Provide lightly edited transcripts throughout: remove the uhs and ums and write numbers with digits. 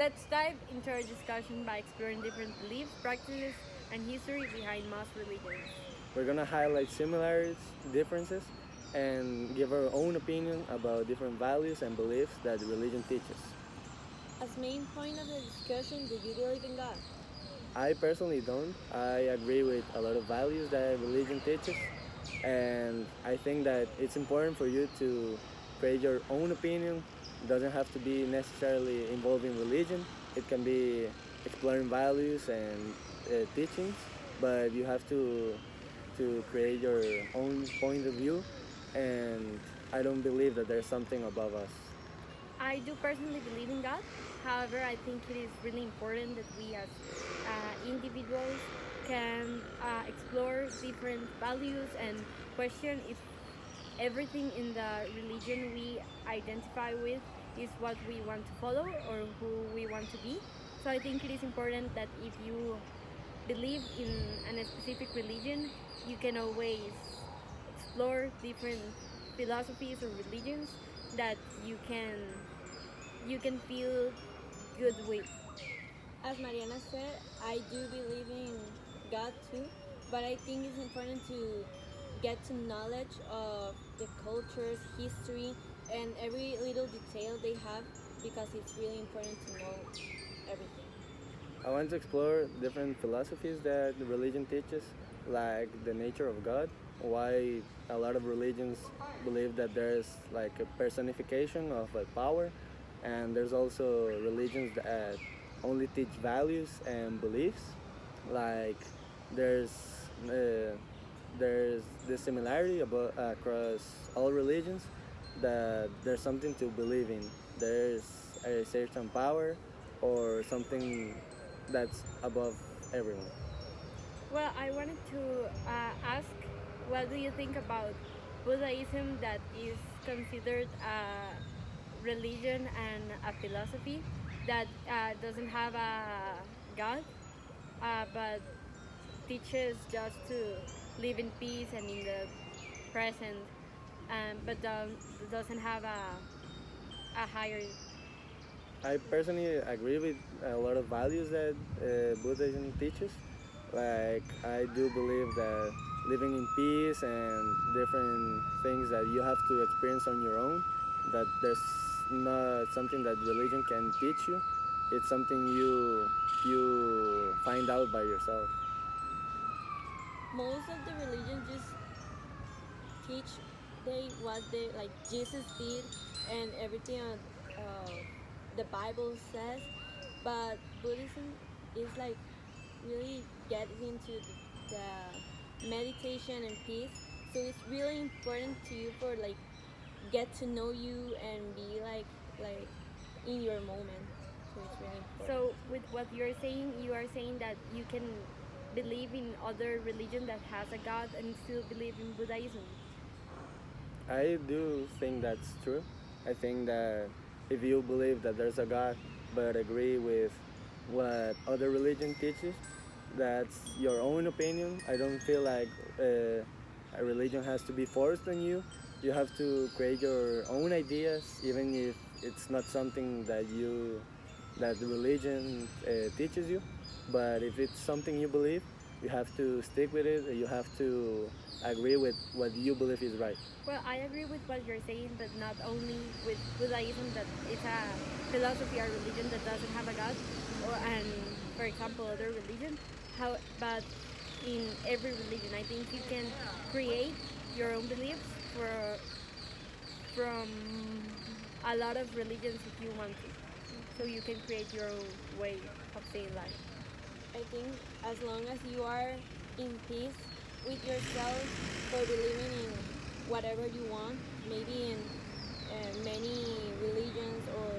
Let's dive into our discussion by exploring different beliefs, practices, and history behind most religions. We're gonna highlight similarities, differences, and give our own opinion about different values and beliefs that religion teaches. As main point of the discussion, do you believe in God? I personally don't. I agree with a lot of values that religion teaches, and I think that it's important for you to create your own opinion. It doesn't have to be necessarily involving religion. It can be exploring values and teachings, but you have to create your own point of view. And I don't believe that there's something above us. I do personally believe in God. However, I think it is really important that we as individuals can explore different values and question if everything in the religion we identify with is what we want to follow or who we want to be. So I think it is important that if you believe in a specific religion, you can always explore different philosophies or religions that you can feel good with. As Mariana said, I do believe in God too, but I think it's important to get to knowledge of the cultures, history, and every little detail they have because it's really important to know everything. I want to explore different philosophies that the religion teaches, like the nature of God, why a lot of religions believe that there's like a personification of a power, and there's also religions that only teach values and beliefs. Like there's uh, there's this similarity about across all religions that there's something to believe in. There's a certain power or something that's above everyone. Well, I wanted to ask, what do you think about Buddhism that is considered a religion and a philosophy that doesn't have a God, but teaches just to live in peace and in the present, but doesn't have a higher. I personally agree with a lot of values that Buddhism teaches. Like I do believe that living in peace and different things that you have to experience on your own. That there's not something that religion can teach you. It's something you find out by yourself. Most of the religions just teach they what they like Jesus did and everything the Bible says, but Buddhism is like really getting into the meditation and peace. So it's really important to you for like get to know you and be like in your moment. So it's really important. So, with what you're saying, you are saying that you can believe in other religion that has a God and still believe in Buddhism. I do think that's true. I think that if you believe that there's a God but agree with what other religion teaches, that's your own opinion. I don't feel like a religion has to be forced on you. You have to create your own ideas, even if it's not something that the religion teaches you. But if it's something you believe, you have to stick with it. You have to agree with what you believe is right. Well, I agree with what you're saying, but not only with Buddhism that it's a philosophy or religion that doesn't have a God, or and for example other religion. But in every religion, I think you can create your own beliefs for from a lot of religions if you want to. So you can create your own way of seeing life. I think as long as you are in peace with yourself for believing in whatever you want, maybe in many religions or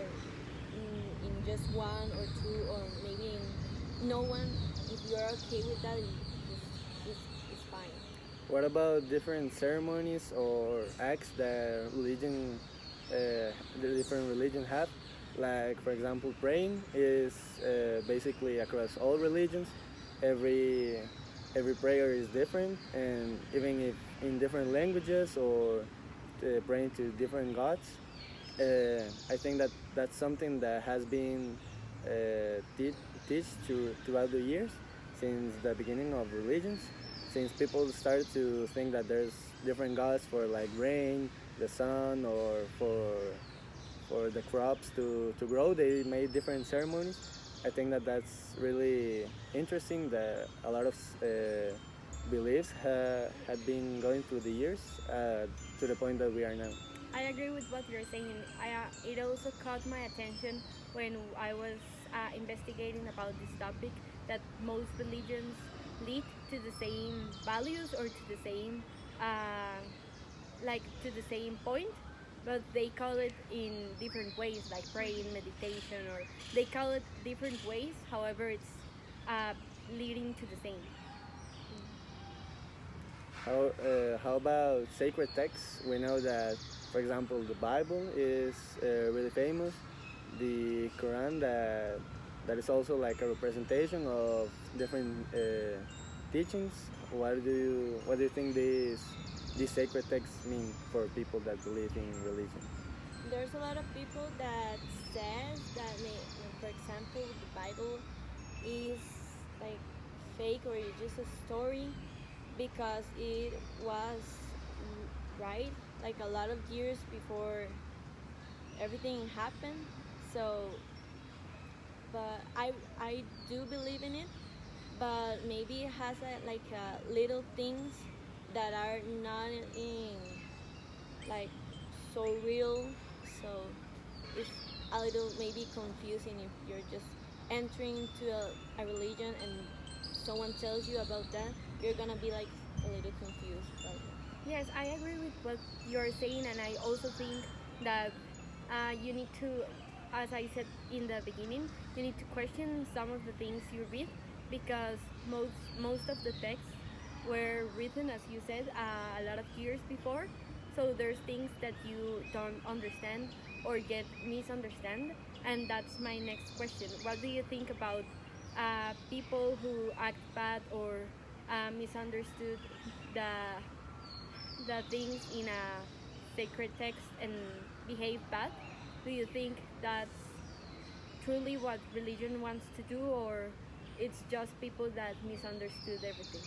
in just one or two or maybe in no one, if you're okay with that, it's fine. What about different ceremonies or acts that the different religion have? Like, for example, praying is basically across all religions. Every every prayer is different, and even if in different languages or praying to different gods, I think that that's something that has been teach throughout the years, since the beginning of religions, since people started to think that there's different gods for like rain, the sun, or for the crops to grow. They made different ceremonies. I think that that's really interesting. That a lot of beliefs had been going through the years to the point that we are now. I agree with what you're saying. It also caught my attention when I was investigating about this topic that most religions lead to the same values or to the same uh, to the same point, but they call it in different ways, like praying, meditation, or they call it different ways. However, it's uh, leading to the same. How about sacred texts? We know that, for example, the Bible is really famous. The Quran that is also like a representation of different teachings. What do you think these sacred texts mean for people that believe in religion? There's a lot of people that says that, for example, the Bible is like fake or it's just a story because it was right like a lot of years before everything happened. So, but I do believe in it, but maybe it has little things that are not in like so real. So it's a little maybe confusing if you're just entering into a religion and someone tells you about that, you're gonna be like a little confused about it. Yes, I agree with what you're saying, and I also think that you need to, as I said in the beginning, you need to question some of the things you read because most of the texts were written, as you said, a lot of years before. So there's things that you don't understand or get misunderstand, and that's my next question. What do you think about people who act bad or misunderstood the things in a sacred text and behave bad? Do you think that's truly what religion wants to do, or it's just people that misunderstood everything?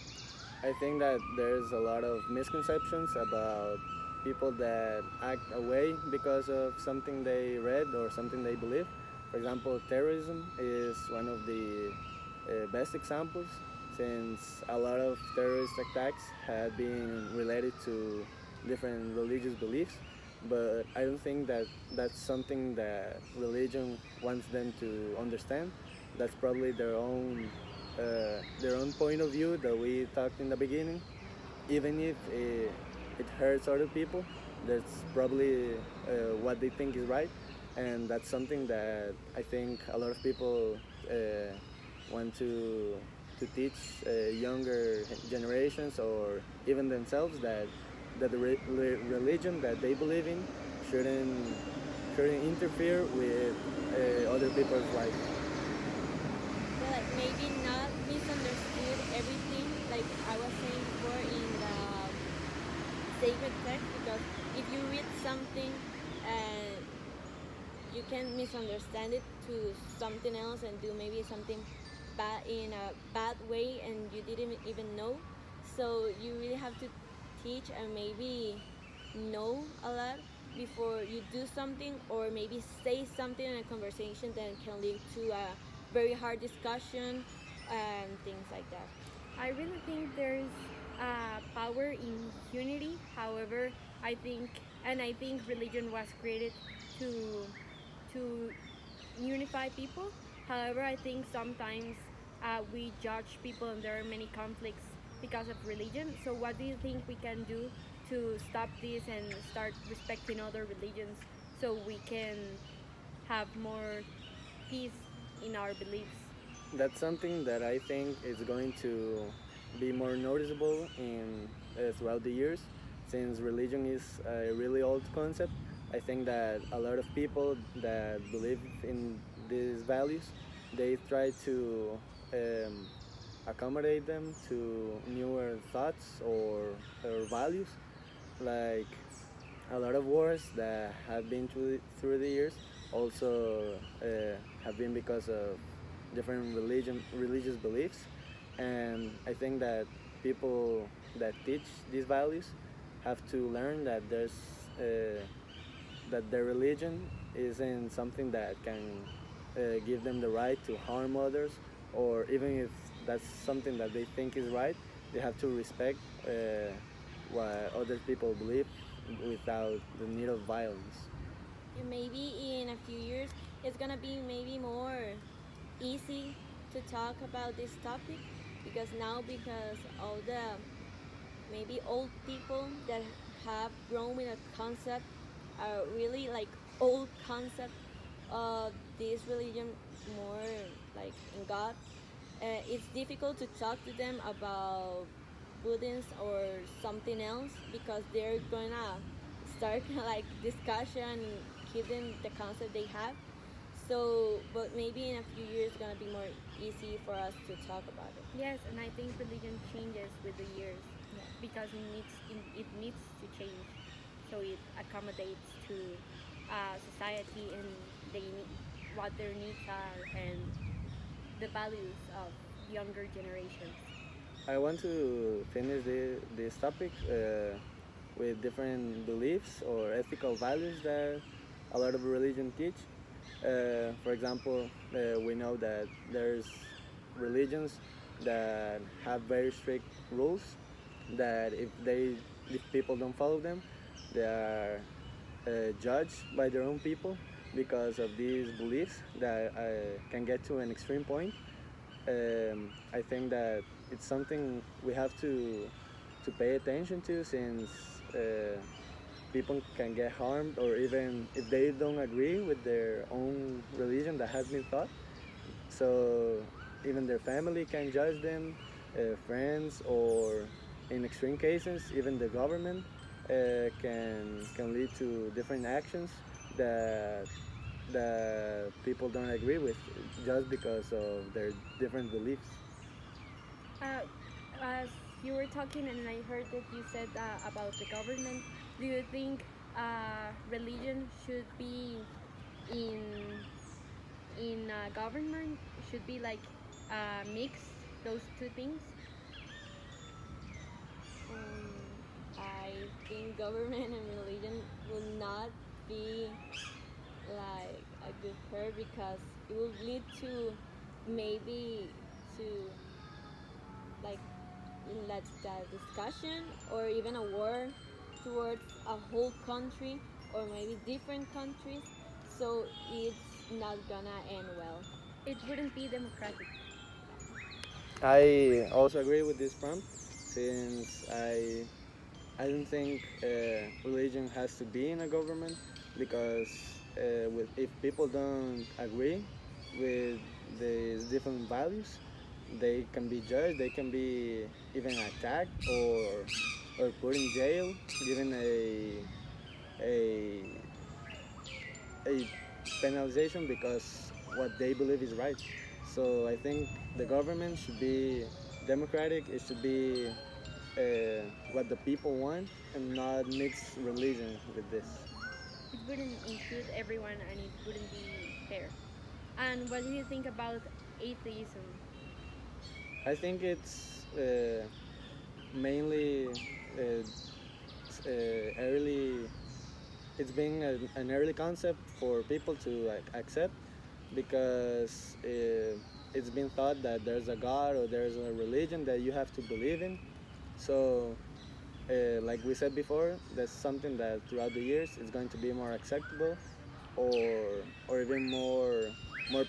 I think that there's a lot of misconceptions about people that act away because of something they read or something they believe. For example, terrorism is one of the best examples, since a lot of terrorist attacks have been related to different religious beliefs. But I don't think that that's something that religion wants them to understand. That's probably their own point of view that we talked in the beginning. Even if it hurts other people, that's probably what they think is right, and that's something that I think a lot of people want to teach younger generations or even themselves that the religion that they believe in shouldn't shouldn't interfere with other people's life. But like maybe not misunderstood everything like I was saying before in the sacred text, because if you read something and you can misunderstand it to something else and do maybe something bad in a bad way and you didn't even know. So you really have to teach and maybe know a lot before you do something, or maybe say something in a conversation that can lead to a very hard discussion and things like that. I really think there's power in unity. However, I think religion was created to to unify people. However, I think sometimes we judge people, and there are many conflicts because of religion. So, what do you think we can do to stop this and start respecting other religions so we can have more peace in our beliefs? That's something that I think is going to be more noticeable in throughout the years, since religion is a really old concept. I think that a lot of people that believe in these values, they try to um, accommodate them to newer thoughts or values, like a lot of wars that have been through the years also have been because of different religious beliefs, and I think that people that teach these values have to learn that that their religion isn't something that can give them the right to harm others, or even if that's something that they think is right, they have to respect what other people believe without the need of violence. And maybe in a few years, it's gonna be maybe more easy to talk about this topic because now, because all the maybe old people that have grown with a concept are really like old concept of this religion, more like in God. It's difficult to talk to them about Buddhism or something else because they're gonna start like discussion and keeping the concept they have. So, but maybe in a few years it's gonna be more easy for us to talk about it. Yes, and I think religion changes with the years Yeah. because it needs to change, so it accommodates to society and what their needs are and the values of younger generations. I want to finish this topic with different beliefs or ethical values that a lot of religion teach. For example, we know that there's religions that have very strict rules that if people don't follow them, they are judged by their own people because of these beliefs that can get to an extreme point. I think that it's something we have to pay attention to, since people can get harmed, or even if they don't agree with their own religion that has been taught. So even their family can judge them, friends, or in extreme cases, even the government can lead to different actions that people don't agree with just because of their different beliefs. Uh, as you were talking, and I heard that you said about the government, do you think religion should be in government? Should be like mixed those two things? I think government and religion will not be like a good pair because it will lead to maybe to like in that discussion or even a war towards a whole country or maybe different countries. So it's not gonna end well. It wouldn't be democratic. I also agree with this prompt, since I don't think religion has to be in a government, because if people don't agree with these different values, they can be judged, they can be even attacked, or put in jail, given a a penalization because what they believe is right. So I think the government should be democratic. It should be what the people want, and not mix religion with this. It wouldn't include everyone, and it wouldn't be fair. And what do you think about atheism? I think it's mainly early. It's been an early concept for people to accept, because it's been thought that there's a God or there's a religion that you have to believe in. So like we said before, that's something that throughout the years is going to be more acceptable, or even more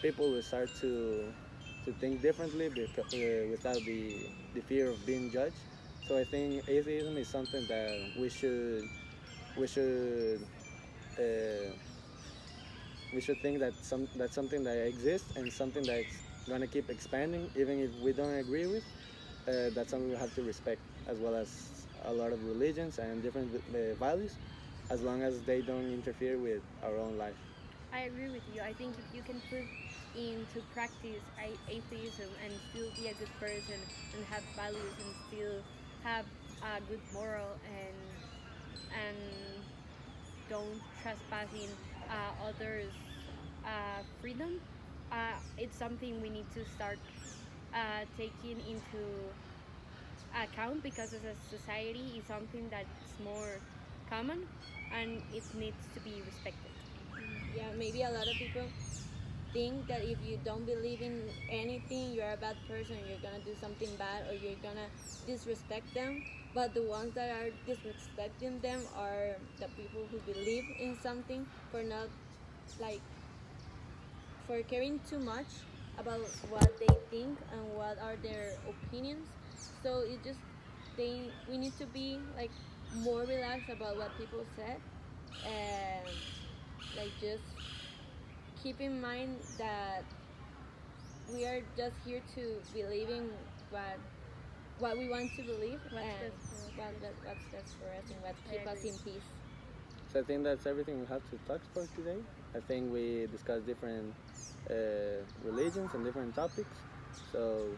people will start to think differently, because, without the fear of being judged. So I think atheism is something that we should uh, we should think that that's something that exists, and something that's gonna keep expanding, even if we don't agree with. That's something we have to respect, as well as a lot of religions and different values, as long as they don't interfere with our own life. I agree with you. I think if you can put into practice atheism and still be a good person and have values and still have a good moral and don't trespassing others' freedom, it's something we need to start taking into account, because as a society it's something that's more common and it needs to be respected. Yeah, maybe a lot of people think that if you don't believe in anything, you're a bad person, you're gonna do something bad, or you're gonna disrespect them. But the ones that are disrespecting them are the people who believe in something, for not like for caring too much about what they think and what are their opinions. So it just we need to be like more relaxed about what people said, and like just keep in mind that we are just here to believe in what we want to believe, What's and best for us. what's best for us and what I keep us agree. in peace. So I think that's everything we have to talk for today. I think we discussed different religions and different topics. So